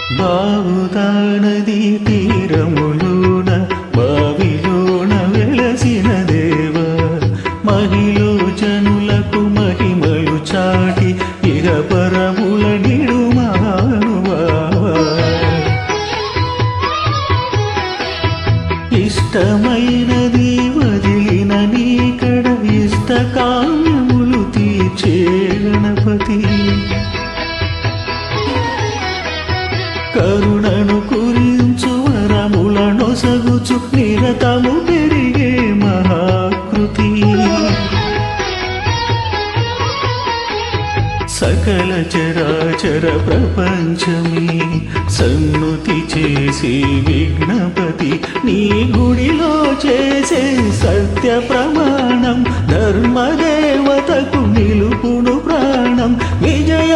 బావుదానది తీరములోన బావిలోన వెలసిన దేవ మహిలో జనులకు మహిమలు చాటి ఇహ పరముల నిడుమానువా ఇష్టమైనది వదిలిన నీకడ ఇష్ట కామ్యములు తీర్చే గణపతి కరుణను కురించు వరములను సగుచు నిరతము పెరిగే మహాకృతి సకల చరాచర ప్రపంచమే సన్నుతి చేసే విఘ్నపతి నీ గుడిలో చేసే సత్య ప్రమాణం ధర్మదేవతకు నిలుపును ప్రాణం విజయ